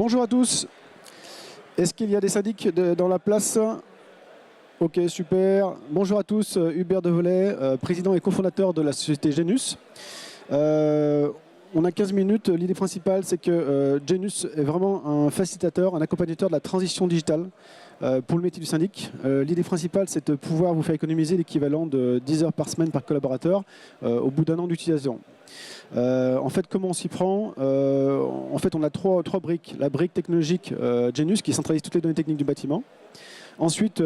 Bonjour à tous. Est-ce qu'il y a des syndics dans la place? Ok, super. Bonjour à tous, Hubert Devolay, président et cofondateur de la société Genus. On a 15 minutes. L'idée principale, c'est que Genus est vraiment un facilitateur, un accompagnateur de la transition digitale pour le métier du syndic. L'idée principale, c'est de pouvoir vous faire économiser l'équivalent de 10 heures par semaine par collaborateur au bout d'un an d'utilisation. En fait, comment on s'y prend? En fait, on a trois briques. La brique technologique Genus, qui centralise toutes les données techniques du bâtiment. Ensuite,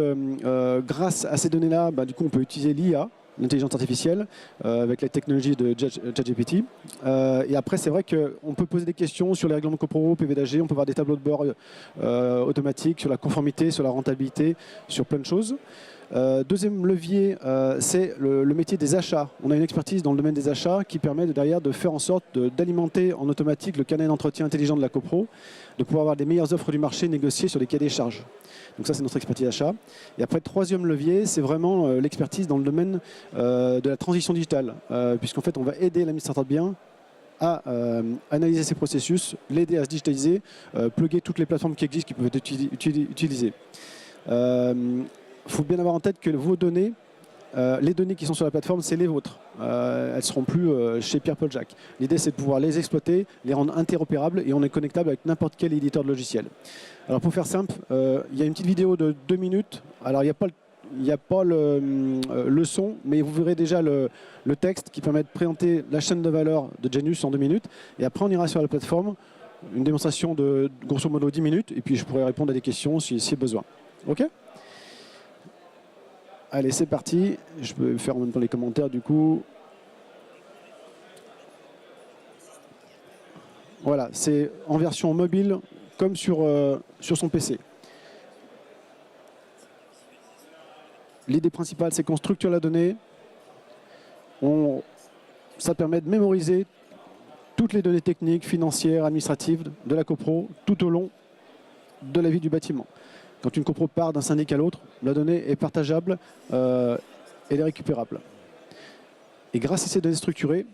grâce à ces données-là, du coup, on peut utiliser l'IA, l'intelligence artificielle, avec la technologie de ChatGPT. Et après, c'est vrai qu'on peut poser des questions sur les règlements copro, PV d'AG, on peut avoir des tableaux de bord automatiques sur la conformité, sur la rentabilité, sur plein de choses. Deuxième levier, c'est le métier des achats. On a une expertise dans le domaine des achats qui permet derrière de faire en sorte d'alimenter en automatique le canal d'entretien intelligent de la copro, de pouvoir avoir des meilleures offres du marché négociées sur les cahiers des charges. Donc ça, c'est notre expertise achat. Et après, troisième levier, c'est vraiment l'expertise dans le domaine de la transition digitale, puisqu'en fait, on va aider l'administrateur de biens à analyser ses processus, l'aider à se digitaliser, plugger toutes les plateformes qui existent, qui peuvent être utilisées. Il faut bien avoir en tête que vos données, les données qui sont sur la plateforme, c'est les vôtres. Elles ne seront plus chez Pierre-Paul Jacques. L'idée, c'est de pouvoir les exploiter, les rendre interopérables et on est connectable avec n'importe quel éditeur de logiciel. Alors pour faire simple, il y a une petite vidéo de 2 minutes. Alors il n'y a pas le son, mais vous verrez déjà le texte qui permet de présenter la chaîne de valeur de Genus en 2 minutes. Et après, on ira sur la plateforme, une démonstration de grosso modo 10 minutes, et puis je pourrai répondre à des questions si besoin. OK ? Allez, c'est parti. Je peux faire en même temps les commentaires du coup. Voilà, c'est en version mobile comme sur son PC. L'idée principale, c'est qu'on structure la donnée. Ça permet de mémoriser toutes les données techniques, financières, administratives de la copro tout au long de la vie du bâtiment. Quand une copro part d'un syndic à l'autre, la donnée est partageable, elle est récupérable. Et grâce à ces données structurées,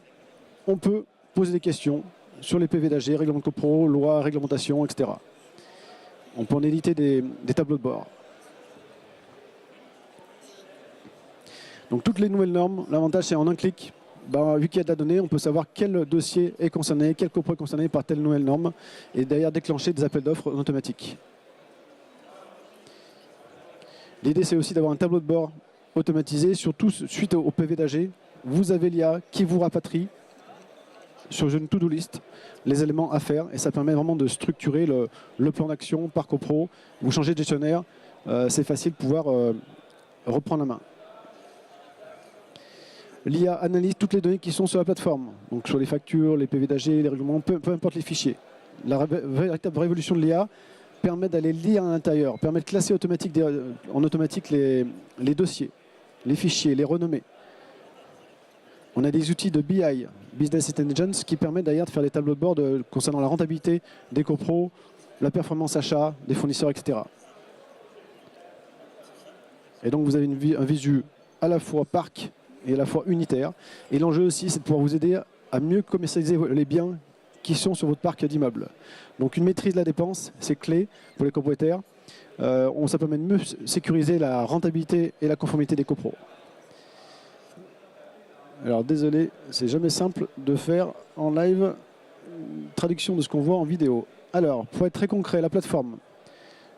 on peut poser des questions sur les PV d'AG, règlements de copro, lois, réglementations, etc. On peut en éditer des tableaux de bord. Donc toutes les nouvelles normes, l'avantage c'est en un clic, vu qu'il y a de la donnée, on peut savoir quel dossier est concerné, quel copro est concerné par telle nouvelle norme, et derrière déclencher des appels d'offres en automatique. L'idée, c'est aussi d'avoir un tableau de bord automatisé, surtout suite au PV d'AG. Vous avez l'IA qui vous rapatrie sur une to-do list les éléments à faire et ça permet vraiment de structurer le plan d'action par copro. Vous changez de gestionnaire, c'est facile de pouvoir reprendre la main. L'IA analyse toutes les données qui sont sur la plateforme, donc sur les factures, les PV d'AG, les règlements, peu importe les fichiers. La véritable révolution de l'IA permet d'aller lire à l'intérieur, permet de classer en automatique les dossiers, les fichiers, les renommer. On a des outils de BI, Business Intelligence, qui permettent d'ailleurs de faire des tableaux de bord concernant la rentabilité des copros, la performance achat des fournisseurs, etc. Et donc vous avez un visu à la fois parc et à la fois unitaire. Et l'enjeu aussi, c'est de pouvoir vous aider à mieux commercialiser les biens qui sont sur votre parc d'immeubles. Donc une maîtrise de la dépense, c'est clé pour les copropriétaires. Ça permet de mieux sécuriser la rentabilité et la conformité des copros. Alors désolé, c'est jamais simple de faire en live une traduction de ce qu'on voit en vidéo. Alors, pour être très concret, la plateforme,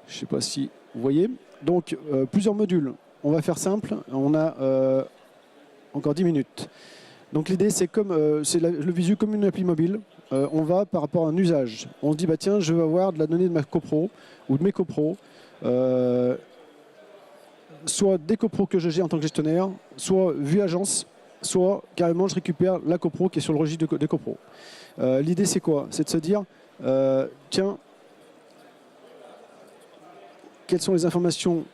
je ne sais pas si vous voyez. Donc, plusieurs modules. On va faire simple, on a encore 10 minutes. Donc l'idée, c'est le visu comme une appli mobile. On va par rapport à un usage. On se dit, tiens, je veux avoir de la donnée de ma copro ou de mes copros, soit des copros que j'ai en tant que gestionnaire, soit vue agence, soit carrément je récupère la copro qui est sur le registre des copros. L'idée, c'est quoi? C'est de se dire, tiens, quelles sont les informations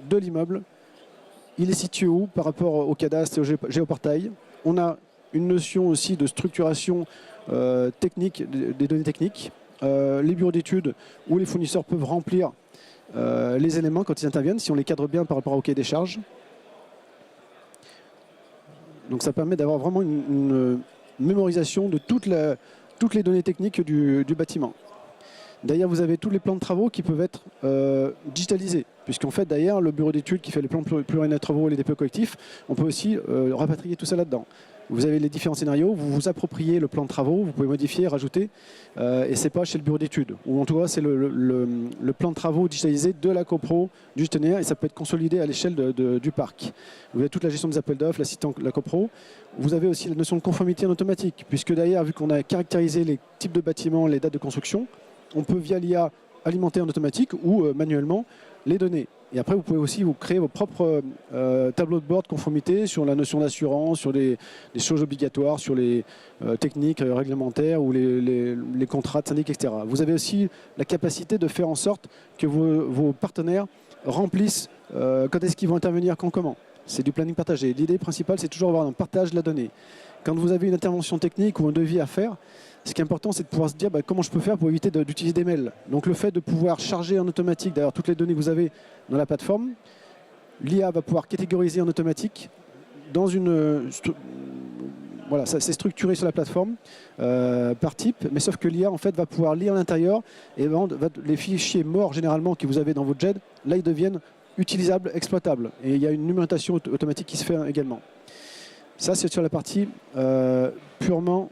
de l'immeuble? Il est situé où par rapport au cadastre et au géoportail? On a une notion aussi de structuration technique, des données techniques. Les bureaux d'études où les fournisseurs peuvent remplir les éléments quand ils interviennent, si on les cadre bien par rapport au cahier des charges. Donc ça permet d'avoir vraiment une mémorisation de toutes les données techniques du bâtiment. Derrière, vous avez tous les plans de travaux qui peuvent être digitalisés, puisqu'en fait, derrière, le bureau d'études qui fait les plans pluriannuels de travaux et les DPE collectifs, on peut aussi rapatrier tout ça là-dedans. Vous avez les différents scénarios, vous vous appropriez le plan de travaux, vous pouvez modifier, rajouter, et ce n'est pas chez le bureau d'études, ou en tout cas, c'est le plan de travaux digitalisé de la copro du gestionnaire, et ça peut être consolidé à l'échelle du parc. Vous avez toute la gestion des appels d'offres, l'assistant, la copro. Vous avez aussi la notion de conformité en automatique, puisque derrière, vu qu'on a caractérisé les types de bâtiments, les dates de construction, on peut via l'IA alimenter en automatique ou manuellement les données. Et après, vous pouvez aussi vous créer vos propres tableaux de bord de conformité sur la notion d'assurance, sur les choses obligatoires, sur les techniques réglementaires ou les contrats de syndic, etc. Vous avez aussi la capacité de faire en sorte que vos partenaires remplissent quand est-ce qu'ils vont intervenir, quand, comment. C'est du planning partagé. L'idée principale, c'est toujours avoir un partage de la donnée. Quand vous avez une intervention technique ou un devis à faire, ce qui est important, c'est de pouvoir se dire comment je peux faire pour éviter d'utiliser des mails. Donc le fait de pouvoir charger en automatique d'ailleurs toutes les données que vous avez dans la plateforme, l'IA va pouvoir catégoriser en automatique dans une... Voilà, ça c'est structuré sur la plateforme par type, mais sauf que l'IA en fait va pouvoir lire à l'intérieur et les fichiers morts généralement que vous avez dans votre JED, là ils deviennent utilisables, exploitables. Et il y a une numérotation automatique qui se fait également. Ça c'est sur la partie purement...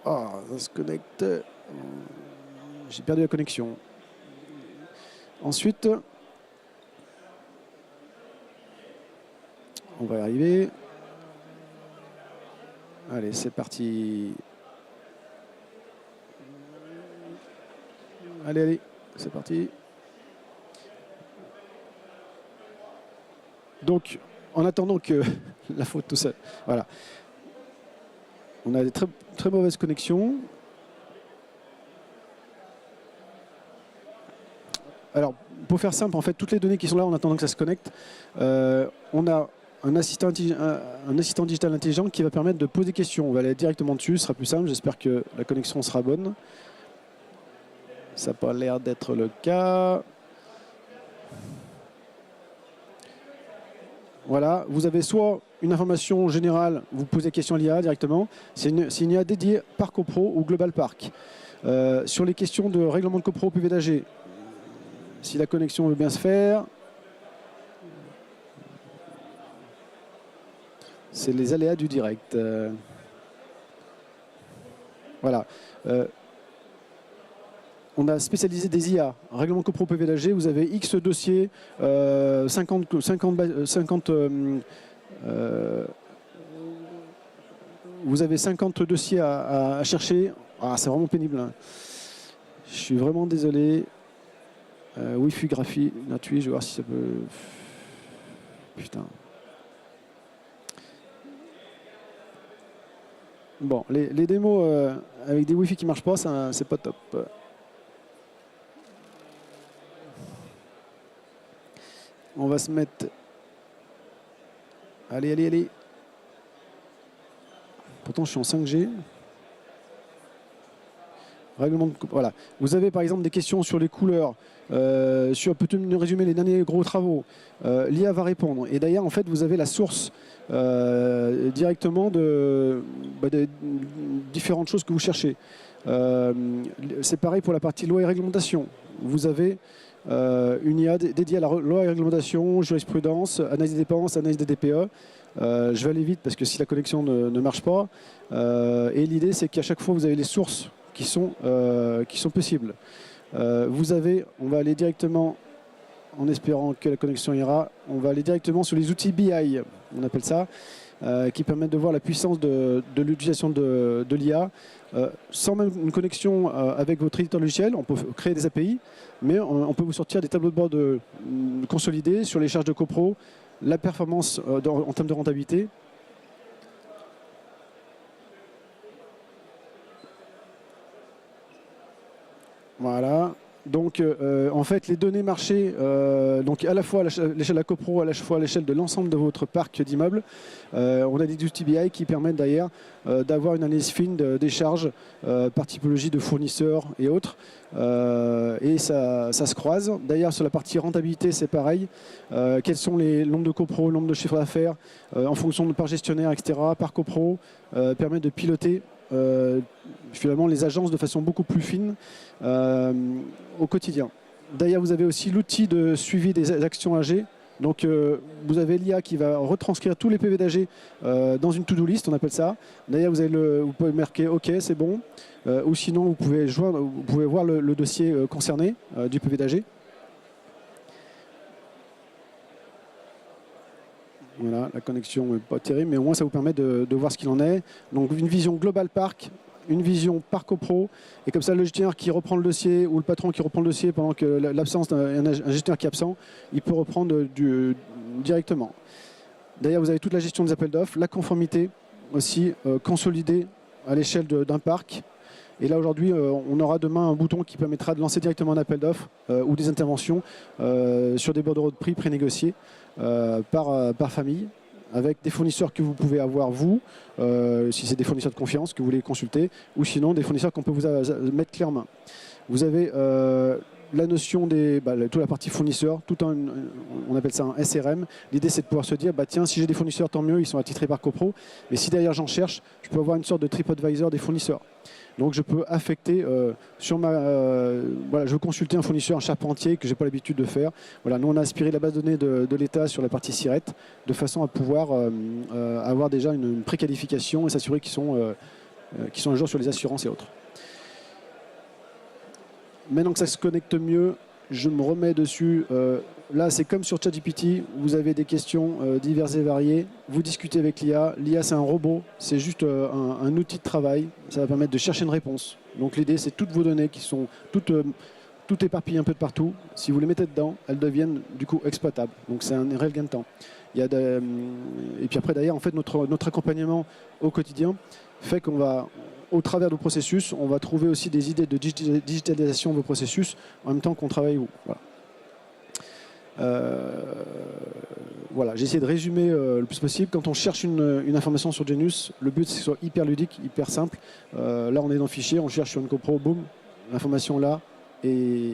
Ah, ça se connecte. J'ai perdu la connexion. Ensuite, on va y arriver. Allez, c'est parti. Allez, c'est parti. Donc, en attendant que la faute tout seul, voilà. On a des très mauvaises connexions. Alors, pour faire simple, en fait, toutes les données qui sont là en attendant que ça se connecte, on a un assistant digital intelligent qui va permettre de poser des questions. On va aller directement dessus, ce sera plus simple. J'espère que la connexion sera bonne. Ça n'a pas l'air d'être le cas. Voilà, vous avez soit une information générale, vous posez la question à l'IA directement, c'est une IA dédiée par copro ou global parc. Sur les questions de règlement de copro PV-d'AG, si la connexion veut bien se faire, c'est les aléas du direct. Voilà. On a spécialisé des IA. Règlement copro PV-d'AG, vous avez X dossiers, 50 vous avez 50 dossiers à chercher. Ah, c'est vraiment pénible. Hein. Je suis vraiment désolé. Wi-Fi gratuit, je vais voir si ça peut... Putain. Bon, les démos avec des Wi-Fi qui ne marchent pas, c'est pas top. On va se mettre... Allez. Pourtant, je suis en 5G. Règlement de... Voilà. Vous avez par exemple des questions sur les couleurs, peux-tu nous résumer les derniers gros travaux. L'IA va répondre. Et d'ailleurs, en fait, vous avez la source directement de différentes choses que vous cherchez. C'est pareil pour la partie loi et réglementation. Vous avez une IA dédiée à la loi et réglementation, jurisprudence, analyse des dépenses, analyse des DPE. Je vais aller vite parce que si la connexion ne marche pas. Et l'idée, c'est qu'à chaque fois, vous avez les sources qui sont possibles. On va aller directement, en espérant que la connexion ira, on va aller directement sur les outils BI, on appelle ça, qui permettent de voir la puissance de l'utilisation de l'IA. Sans même une connexion avec votre éditeur logiciel, on peut créer des API, mais on peut vous sortir des tableaux de bord consolidés sur les charges de copro, la performance en termes de rentabilité. Voilà. Donc, en fait, les données marché, donc à la fois à l'échelle de la copro, à la fois à l'échelle de l'ensemble de votre parc d'immeubles, on a des outils BI qui permettent d'ailleurs d'avoir une analyse fine des charges par typologie de fournisseurs et autres. Et ça se croise. D'ailleurs, sur la partie rentabilité, c'est pareil. Quels sont les nombres de copro, le nombre de chiffres d'affaires, en fonction de par gestionnaire, etc., par copro, permet de piloter finalement les agences de façon beaucoup plus fine au quotidien. D'ailleurs, vous avez aussi l'outil de suivi des actions AG. Donc, vous avez l'IA qui va retranscrire tous les PV d'AG dans une to-do list, on appelle ça. D'ailleurs, vous pouvez marquer OK, c'est bon. Ou sinon, vous pouvez voir le dossier concerné du PV d'AG. Voilà, la connexion n'est pas terrible, mais au moins ça vous permet de voir ce qu'il en est. Donc, une vision global parc, une vision parc au pro, et comme ça le gestionnaire qui reprend le dossier ou le patron qui reprend le dossier pendant que l'absence d'un gestionnaire qui est absent, il peut reprendre directement. D'ailleurs, vous avez toute la gestion des appels d'offres, la conformité aussi consolidée à l'échelle d'un parc. Et là aujourd'hui, on aura demain un bouton qui permettra de lancer directement un appel d'offres ou des interventions sur des bordereaux de prix prénégociés par famille, avec des fournisseurs que vous pouvez avoir vous, si c'est des fournisseurs de confiance que vous voulez consulter, ou sinon des fournisseurs qu'on peut vous mettre clé en main. Vous avez la notion toute la partie fournisseur, on appelle ça un SRM. L'idée c'est de pouvoir se dire, tiens, si j'ai des fournisseurs, tant mieux, ils sont attitrés par CoPro, mais si derrière j'en cherche, je peux avoir une sorte de TripAdvisor des fournisseurs. Donc je peux affecter je veux consulter un fournisseur, un charpentier que je n'ai pas l'habitude de faire. Voilà, nous on a inspiré la base de données de l'État sur la partie SIRET de façon à pouvoir avoir déjà une préqualification et s'assurer qu'ils sont à jour sur les assurances et autres. Maintenant que ça se connecte mieux, je me remets dessus. Là, c'est comme sur ChatGPT, vous avez des questions diverses et variées. Vous discutez avec l'IA. L'IA, c'est un robot, c'est juste un outil de travail. Ça va permettre de chercher une réponse. Donc l'idée, c'est toutes vos données qui sont toutes éparpillées un peu de partout. Si vous les mettez dedans, elles deviennent du coup exploitables. Donc c'est un réel gain de temps. Et puis après, d'ailleurs, en fait, notre accompagnement au quotidien fait qu'on va, au travers de vos processus, on va trouver aussi des idées de digitalisation de vos processus en même temps qu'on travaille vous. Voilà. Voilà, j'ai essayé de résumer le plus possible. Quand on cherche une information sur Genius, le but c'est que ce soit hyper ludique, hyper simple. Là, on est dans le fichier, on cherche sur une copro, boum, l'information là, et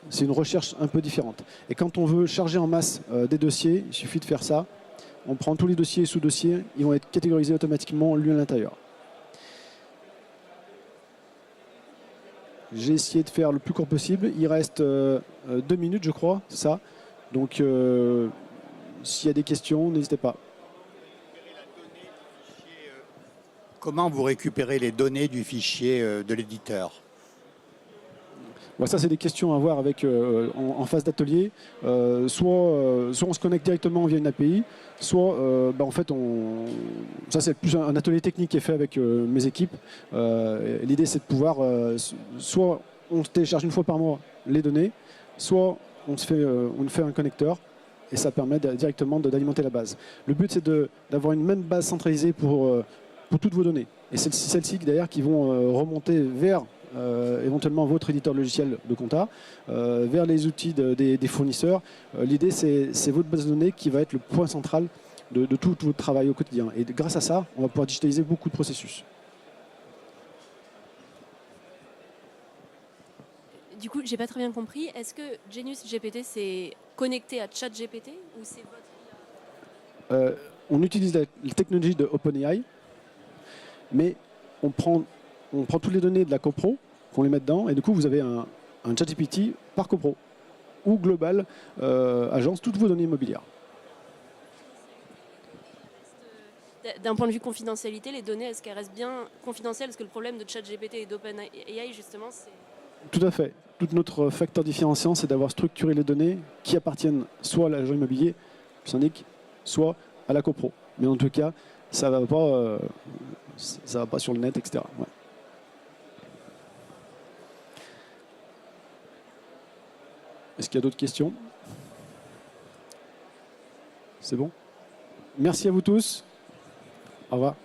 c'est une recherche un peu différente. Et quand on veut charger en masse des dossiers, il suffit de faire ça. On prend tous les dossiers et sous-dossiers, ils vont être catégorisés automatiquement l'un à l'intérieur. J'ai essayé de faire le plus court possible. Il reste 2 minutes, je crois, c'est ça. Donc, s'il y a des questions, n'hésitez pas. Comment vous récupérez les données du fichier de l'éditeur ? Ça, c'est des questions à voir avec, en phase d'atelier. Soit on se connecte directement via une API, soit en fait, ça c'est plus un atelier technique qui est fait avec mes équipes. L'idée, c'est de pouvoir, soit on télécharge une fois par mois les données, soit on fait un connecteur et ça permet directement d'alimenter la base. Le but, c'est d'avoir une même base centralisée pour toutes vos données. Et c'est celles-ci d'ailleurs qui vont remonter vers éventuellement votre éditeur de logiciel de compta, vers les outils des fournisseurs. L'idée, c'est votre base de données qui va être le point central de tout votre travail au quotidien. Et grâce à ça, on va pouvoir digitaliser beaucoup de processus. Du coup, j'ai pas très bien compris. Est-ce que Genius GPT s'est connecté à ChatGPT ou c'est votre... On utilise la technologie de OpenAI, mais on prend toutes les données de la copro, qu'on les met dedans, et du coup, vous avez un ChatGPT par copro, ou global, agence, toutes vos données immobilières. D'un point de vue confidentialité, les données, est-ce qu'elles restent bien confidentielles? Parce que le problème de ChatGPT et d'OpenAI, justement, c'est... Tout à fait. Tout notre facteur différenciant, c'est d'avoir structuré les données qui appartiennent soit à l'agent immobilier, le syndic, soit à la copro. Mais en tout cas, ça ne va pas sur le net, etc. Ouais. Est-ce qu'il y a d'autres questions? C'est bon? Merci à vous tous. Au revoir.